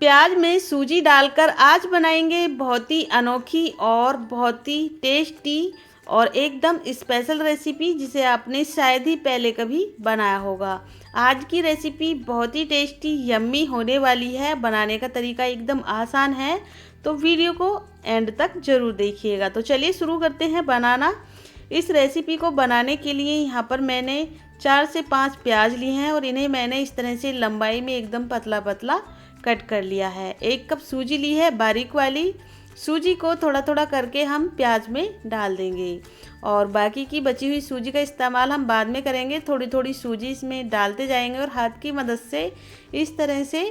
प्याज में सूजी डालकर आज बनाएंगे बहुत ही अनोखी और बहुत ही टेस्टी और एकदम स्पेशल रेसिपी, जिसे आपने शायद ही पहले कभी बनाया होगा। आज की रेसिपी बहुत ही टेस्टी यम्मी होने वाली है। बनाने का तरीका एकदम आसान है, तो वीडियो को एंड तक ज़रूर देखिएगा। तो चलिए शुरू करते हैं बनाना। इस रेसिपी को बनाने के लिए यहाँ पर मैंने 4 से 5 प्याज लिए हैं और इन्हें मैंने इस तरह से लंबाई में एकदम पतला पतला कट कर लिया है। 1 कप सूजी ली है, बारीक वाली। सूजी को थोड़ा थोड़ा करके हम प्याज में डाल देंगे और बाकी की बची हुई सूजी का इस्तेमाल हम बाद में करेंगे। थोड़ी थोड़ी सूजी इसमें डालते जाएंगे और हाथ की मदद से इस तरह से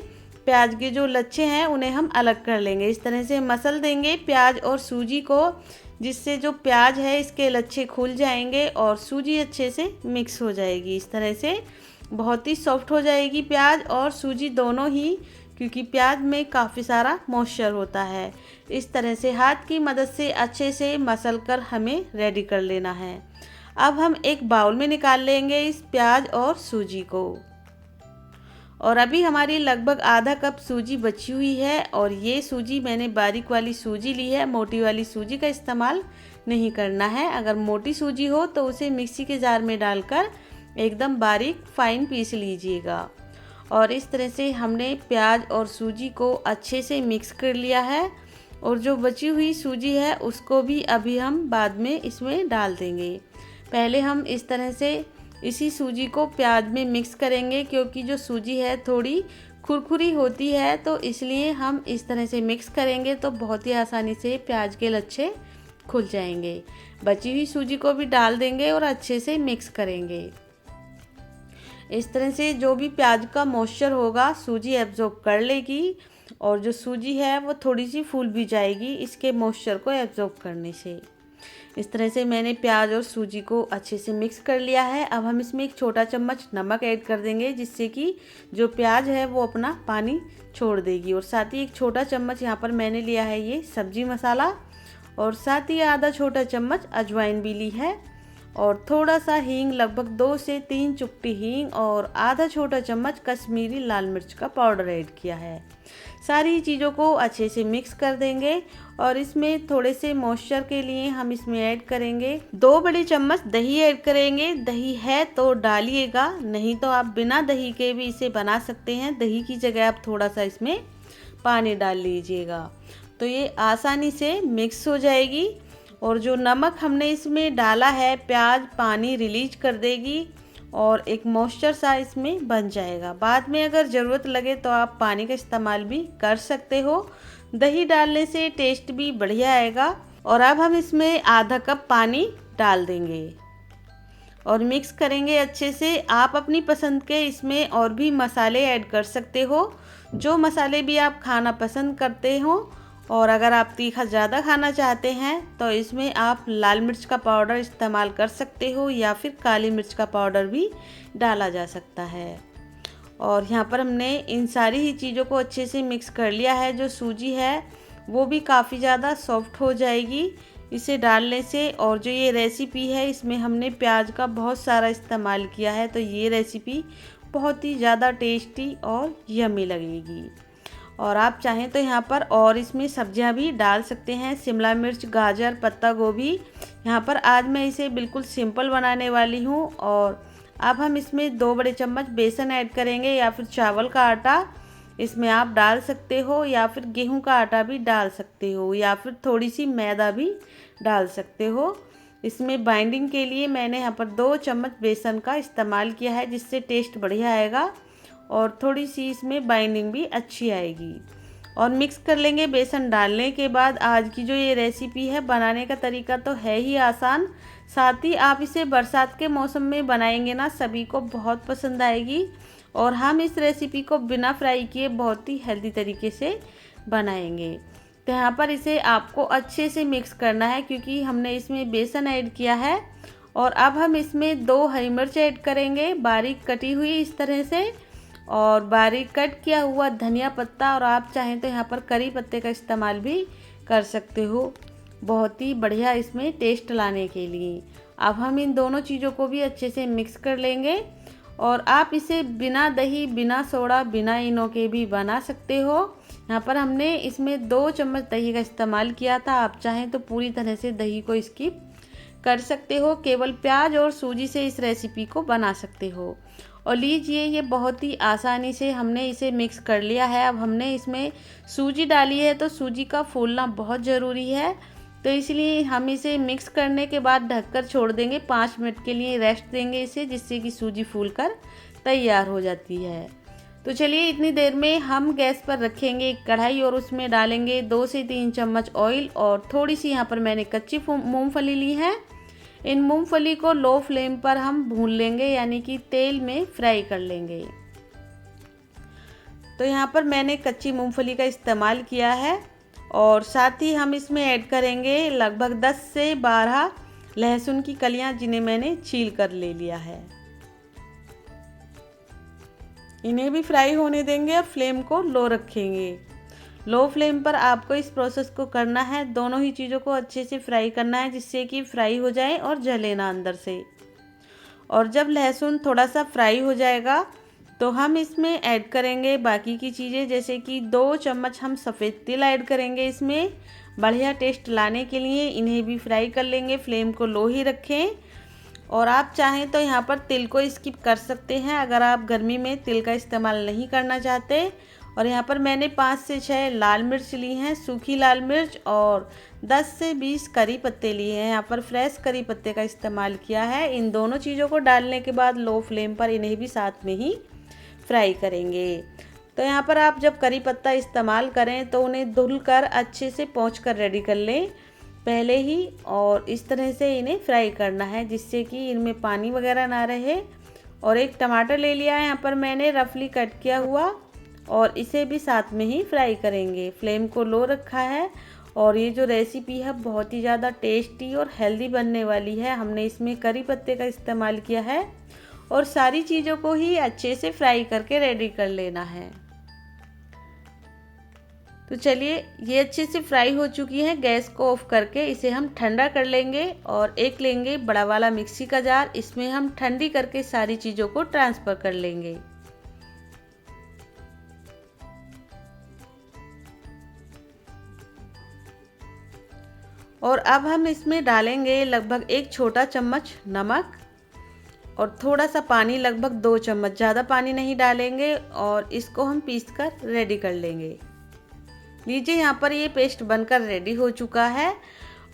प्याज के जो लच्छे हैं उन्हें हम अलग कर लेंगे। इस तरह से मसल देंगे प्याज और सूजी को, जिससे जो प्याज है इसके लच्छे खुल जाएंगे और सूजी अच्छे से मिक्स हो जाएगी। इस तरह से बहुत ही सॉफ्ट हो जाएगी प्याज और सूजी दोनों ही, क्योंकि प्याज में काफ़ी सारा मॉइस्चर होता है। इस तरह से हाथ की मदद से अच्छे से मसल कर हमें रेडी कर लेना है। अब हम एक बाउल में निकाल लेंगे इस प्याज और सूजी को। और अभी हमारी लगभग आधा कप सूजी बची हुई है और ये सूजी मैंने बारीक वाली सूजी ली है, मोटी वाली सूजी का इस्तेमाल नहीं करना है। अगर मोटी सूजी हो तो उसे मिक्सी के जार में डालकर एकदम बारीक फाइन पीस लीजिएगा। और इस तरह से हमने प्याज और सूजी को अच्छे से मिक्स कर लिया है और जो बची हुई सूजी है उसको भी अभी हम बाद में इसमें डाल देंगे। पहले हम इस तरह से इसी सूजी को प्याज में मिक्स करेंगे, क्योंकि जो सूजी है थोड़ी खुरखुरी होती है, तो इसलिए हम इस तरह से मिक्स करेंगे तो बहुत ही आसानी से प्याज के लच्छे खुल जाएंगे। बची हुई सूजी को भी डाल देंगे और अच्छे से मिक्स करेंगे। इस तरह से जो भी प्याज का मॉइस्चर होगा सूजी एब्जॉर्ब कर लेगी और जो सूजी है वो थोड़ी सी फूल भी जाएगी इसके मॉइस्चर को एब्जॉर्ब करने से। इस तरह से मैंने प्याज और सूजी को अच्छे से मिक्स कर लिया है। अब हम इसमें 1 छोटा चम्मच नमक ऐड कर देंगे, जिससे कि जो प्याज है वो अपना पानी छोड़ देगी। और साथ ही 1 छोटा चम्मच यहाँ पर मैंने लिया है ये सब्जी मसाला, और साथ ही आधा छोटा चम्मच अजवाइन भी ली है, और थोड़ा सा हींग, लगभग 2 से 3 चुटकी हींग, और आधा छोटा चम्मच कश्मीरी लाल मिर्च का पाउडर ऐड किया है। सारी चीज़ों को अच्छे से मिक्स कर देंगे और इसमें थोड़े से मॉइस्चर के लिए हम इसमें ऐड करेंगे 2 बड़े चम्मच दही ऐड करेंगे। दही है तो डालिएगा, नहीं तो आप बिना दही के भी इसे बना सकते हैं। दही की जगह आप थोड़ा सा इसमें पानी डाल लीजिएगा, तो ये आसानी से मिक्स हो जाएगी। और जो नमक हमने इसमें डाला है, प्याज पानी रिलीज कर देगी और एक मॉइस्चर सा इसमें बन जाएगा। बाद में अगर ज़रूरत लगे तो आप पानी का इस्तेमाल भी कर सकते हो। दही डालने से टेस्ट भी बढ़िया आएगा। और अब हम इसमें आधा कप पानी डाल देंगे और मिक्स करेंगे अच्छे से। आप अपनी पसंद के इसमें और भी मसाले ऐड कर सकते हो, जो मसाले भी आप खाना पसंद करते हो। और अगर आप तीखा ज़्यादा खाना चाहते हैं तो इसमें आप लाल मिर्च का पाउडर इस्तेमाल कर सकते हो या फिर काली मिर्च का पाउडर भी डाला जा सकता है। और यहाँ पर हमने इन सारी ही चीज़ों को अच्छे से मिक्स कर लिया है। जो सूजी है वो भी काफ़ी ज़्यादा सॉफ्ट हो जाएगी इसे डालने से। और जो ये रेसिपी है इसमें हमने प्याज का बहुत सारा इस्तेमाल किया है, तो ये रेसिपी बहुत ही ज़्यादा टेस्टी और यम्मी लगेगी। और आप चाहें तो यहाँ पर और इसमें सब्जियां भी डाल सकते हैं, शिमला मिर्च, गाजर, पत्ता गोभी। यहाँ पर आज मैं इसे बिल्कुल सिंपल बनाने वाली हूँ। और अब हम इसमें 2 बड़े चम्मच बेसन ऐड करेंगे, या फिर चावल का आटा इसमें आप डाल सकते हो, या फिर गेहूं का आटा भी डाल सकते हो, या फिर थोड़ी सी मैदा भी डाल सकते हो। इसमें बाइंडिंग के लिए मैंने यहाँ पर 2 चम्मच बेसन का इस्तेमाल किया है, जिससे टेस्ट बढ़िया आएगा और थोड़ी सी इसमें बाइंडिंग भी अच्छी आएगी। और मिक्स कर लेंगे। बेसन डालने के बाद आज की जो ये रेसिपी है, बनाने का तरीका तो है ही आसान, साथ ही आप इसे बरसात के मौसम में बनाएंगे ना, सभी को बहुत पसंद आएगी। और हम इस रेसिपी को बिना फ्राई किए बहुत ही हेल्दी तरीके से बनाएंगे। तो यहाँ पर इसे आपको अच्छे से मिक्स करना है, क्योंकि हमने इसमें बेसन ऐड किया है। और अब हम इसमें 2 हरी मिर्च ऐड करेंगे, बारीक कटी हुई इस तरह से, और बारीक कट किया हुआ धनिया पत्ता, और आप चाहें तो यहाँ पर करी पत्ते का इस्तेमाल भी कर सकते हो, बहुत ही बढ़िया इसमें टेस्ट लाने के लिए। अब हम इन दोनों चीज़ों को भी अच्छे से मिक्स कर लेंगे और आप इसे बिना दही, बिना सोडा, बिना इनो के भी बना सकते हो। यहाँ पर हमने इसमें 2 चम्मच दही का इस्तेमाल किया था। आप चाहें तो पूरी तरह से दही को स्किप कर सकते हो, केवल प्याज और सूजी से इस रेसिपी को बना सकते हो। और लीजिए, ये बहुत ही आसानी से हमने इसे मिक्स कर लिया है। अब हमने इसमें सूजी डाली है तो सूजी का फूलना बहुत ज़रूरी है, तो इसलिए हम इसे मिक्स करने के बाद ढककर छोड़ देंगे। 5 मिनट के लिए रेस्ट देंगे इसे, जिससे कि सूजी फूलकर तैयार हो जाती है। तो चलिए, इतनी देर में हम गैस पर रखेंगे एक कढ़ाई और उसमें डालेंगे 2 से 3 चम्मच ऑयल और थोड़ी सी यहाँ पर मैंने कच्ची मूंगफली ली है। इन मूंगफली को लो फ्लेम पर हम भून लेंगे, यानी कि तेल में फ्राई कर लेंगे। तो यहाँ पर मैंने कच्ची मूंगफली का इस्तेमाल किया है और साथ ही हम इसमें ऐड करेंगे लगभग 10 से 12 लहसुन की कलियां, जिन्हें मैंने छील कर ले लिया है। इन्हें भी फ्राई होने देंगे। अब फ्लेम को लो रखेंगे। लो फ्लेम पर आपको इस प्रोसेस को करना है, दोनों ही चीज़ों को अच्छे से फ्राई करना है, जिससे कि फ्राई हो जाए और जले ना अंदर से। और जब लहसुन थोड़ा सा फ्राई हो जाएगा तो हम इसमें ऐड करेंगे बाकी की चीज़ें, जैसे कि 2 चम्मच हम सफ़ेद तिल ऐड करेंगे इसमें, बढ़िया टेस्ट लाने के लिए। इन्हें भी फ्राई कर लेंगे, फ्लेम को लो ही रखें। और आप चाहें तो यहाँ पर तिल को स्किप कर सकते हैं, अगर आप गर्मी में तिल का इस्तेमाल नहीं करना चाहते। और यहाँ पर मैंने 5 से 6 लाल मिर्च ली हैं, सूखी लाल मिर्च, और 10 से 20 करी पत्ते लिए हैं। यहाँ पर फ्रेश करी पत्ते का इस्तेमाल किया है। इन दोनों चीज़ों को डालने के बाद लो फ्लेम पर इन्हें भी साथ में ही फ्राई करेंगे। तो यहाँ पर आप जब करी पत्ता इस्तेमाल करें तो उन्हें धुलकर अच्छे से पोंछ कर रेडी कर लें पहले ही, और इस तरह से इन्हें फ्राई करना है, जिससे कि इनमें पानी वगैरह ना रहे। और एक टमाटर ले लिया है यहाँ पर मैंने रफली कट किया हुआ, और इसे भी साथ में ही फ्राई करेंगे। फ्लेम को लो रखा है और ये जो रेसिपी है बहुत ही ज़्यादा टेस्टी और हेल्दी बनने वाली है। हमने इसमें करी पत्ते का इस्तेमाल किया है और सारी चीज़ों को ही अच्छे से फ्राई करके रेडी कर लेना है। तो चलिए, ये अच्छे से फ्राई हो चुकी है। गैस को ऑफ करके इसे हम ठंडा कर लेंगे और एक लेंगे बड़ा वाला मिक्सी का जार, इसमें हम ठंडी करके सारी चीज़ों को ट्रांसफ़र कर लेंगे। और अब हम इसमें डालेंगे लगभग 1 छोटा चम्मच नमक और थोड़ा सा पानी, लगभग 2 चम्मच, ज़्यादा पानी नहीं डालेंगे, और इसको हम पीस कर रेडी कर लेंगे। लीजिए, यहाँ पर ये पेस्ट बनकर रेडी हो चुका है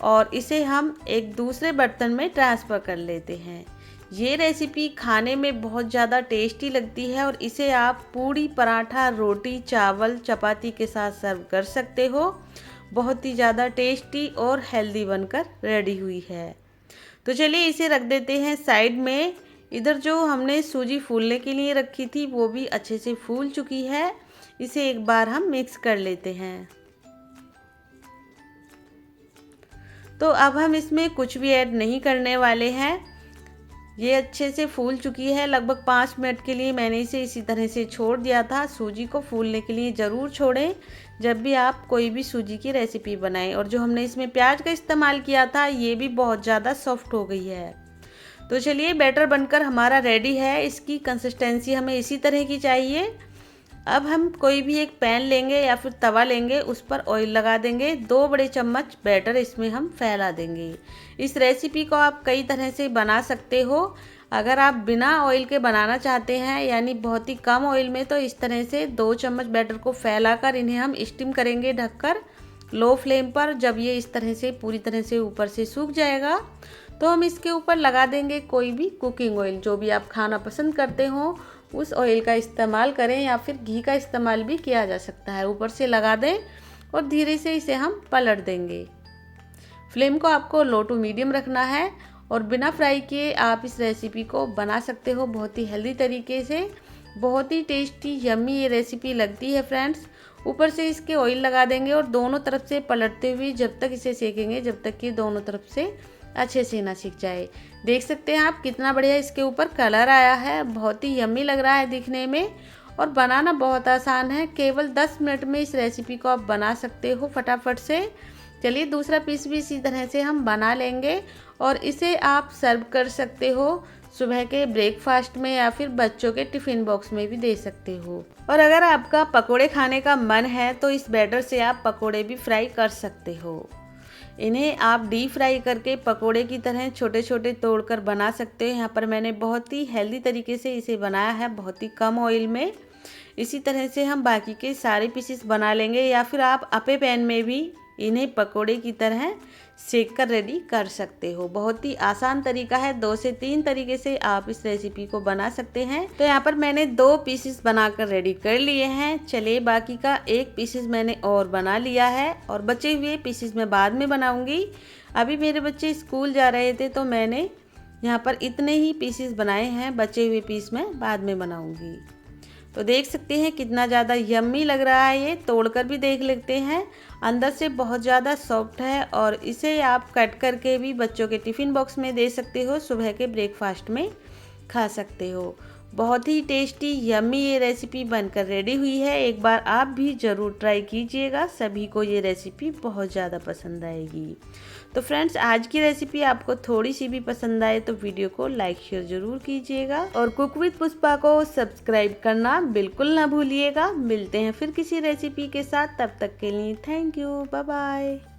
और इसे हम एक दूसरे बर्तन में ट्रांसफ़र कर लेते हैं। ये रेसिपी खाने में बहुत ज़्यादा टेस्टी लगती है और इसे आप पूड़ी, पराठा, रोटी, चावल, चपाती के साथ सर्व कर सकते हो। बहुत ही ज़्यादा टेस्टी और हेल्दी बनकर रेडी हुई है। तो चलिए, इसे रख देते हैं साइड में। इधर जो हमने सूजी फूलने के लिए रखी थी वो भी अच्छे से फूल चुकी है। इसे एक बार हम मिक्स कर लेते हैं। तो अब हम इसमें कुछ भी ऐड नहीं करने वाले हैं। ये अच्छे से फूल चुकी है। लगभग 5 मिनट के लिए मैंने इसे इसी तरह से छोड़ दिया था। सूजी को फूलने के लिए ज़रूर छोड़ें जब भी आप कोई भी सूजी की रेसिपी बनाएं। और जो हमने इसमें प्याज का इस्तेमाल किया था ये भी बहुत ज़्यादा सॉफ्ट हो गई है। तो चलिए, बैटर बनकर हमारा रेडी है। इसकी कंसिस्टेंसी हमें इसी तरह की चाहिए। अब हम कोई भी एक पैन लेंगे या फिर तवा लेंगे, उस पर ऑयल लगा देंगे। 2 बड़े चम्मच बैटर इसमें हम फैला देंगे। इस रेसिपी को आप कई तरह से बना सकते हो। अगर आप बिना ऑयल के बनाना चाहते हैं, यानी बहुत ही कम ऑयल में, तो इस तरह से 2 चम्मच बैटर को फैलाकर इन्हें हम स्टीम करेंगे ढककर लो फ्लेम पर। जब ये इस तरह से पूरी तरह से ऊपर से सूख जाएगा तो हम इसके ऊपर लगा देंगे कोई भी कुकिंग ऑयल, जो भी आप खाना पसंद करते हो उस ऑयल का इस्तेमाल करें, या फिर घी का इस्तेमाल भी किया जा सकता है। ऊपर से लगा दें और धीरे से इसे हम पलट देंगे। फ्लेम को आपको लो टू मीडियम रखना है और बिना फ्राई किए आप इस रेसिपी को बना सकते हो बहुत ही हेल्दी तरीके से। बहुत ही टेस्टी यम्मी ये रेसिपी लगती है फ्रेंड्स। ऊपर से इसके ऑयल लगा देंगे और दोनों तरफ से पलटते हुए जब तक इसे सेकेंगे जब तक कि दोनों तरफ से अच्छे से ना सीख जाए। देख सकते हैं आप कितना बढ़िया इसके ऊपर कलर आया है। बहुत ही यम्मी लग रहा है दिखने में और बनाना बहुत आसान है। केवल 10 मिनट में इस रेसिपी को आप बना सकते हो फटाफट से। चलिए, दूसरा पीस भी इसी तरह से हम बना लेंगे और इसे आप सर्व कर सकते हो सुबह के ब्रेकफास्ट में या फिर बच्चों के टिफ़िन बॉक्स में भी दे सकते हो। और अगर आपका पकोड़े खाने का मन है तो इस बैटर से आप पकोड़े भी फ्राई कर सकते हो। इन्हें आप डीप फ्राई करके पकोड़े की तरह छोटे छोटे तोड़कर बना सकते हो। यहाँ पर मैंने बहुत ही हेल्दी तरीके से इसे बनाया है, बहुत ही कम ऑयल में। इसी तरह से हम बाकी के सारे पीसेस बना लेंगे, या फिर आप अपे पैन में भी इन्हें पकोड़े की तरह सेक कर रेडी कर सकते हो। बहुत ही आसान तरीका है, 2 से 3 तरीके से आप इस रेसिपी को बना सकते हैं। तो यहाँ पर मैंने 2 पीसेस बनाकर रेडी कर लिए हैं। चलिए बाकी का 1 पीसेस मैंने और बना लिया है और बचे हुए पीसेस मैं बाद में बनाऊंगी। अभी मेरे बच्चे स्कूल जा रहे थे तो मैंने यहाँ पर इतने ही पीसेस बनाए हैं, बचे हुए पीस मैं बाद में बनाऊंगी। तो देख सकते हैं कितना ज़्यादा यम्मी लग रहा है। ये तोड़कर भी देख लेते हैं, अंदर से बहुत ज़्यादा सॉफ्ट है और इसे आप कट करके भी बच्चों के टिफ़िन बॉक्स में दे सकते हो, सुबह के ब्रेकफास्ट में खा सकते हो। बहुत ही टेस्टी यम्मी ये रेसिपी बनकर रेडी हुई है। एक बार आप भी ज़रूर ट्राई कीजिएगा, सभी को ये रेसिपी बहुत ज़्यादा पसंद आएगी। तो फ्रेंड्स, आज की रेसिपी आपको थोड़ी सी भी पसंद आए तो वीडियो को लाइक शेयर ज़रूर कीजिएगा और कुक विद पुष्पा को सब्सक्राइब करना बिल्कुल ना भूलिएगा। मिलते हैं फिर किसी रेसिपी के साथ, तब तक के लिए थैंक यू, बाय बाय।